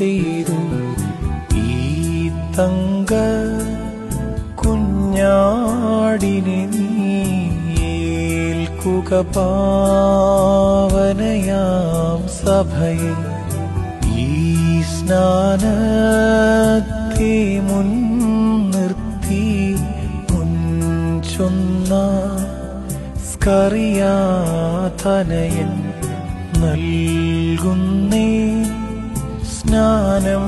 ചെയ്തു ഈ തങ്ക കുഞ്ഞാടിനെ നീ ഏൽക്കുക പാവനയാം സഭയെ. ഈ സ്നാനത്തെ മുൻനിർത്തി മുൻചൊന്ന സ്കറിയാതനയൻ നൽകുന്നേ സ്നാനം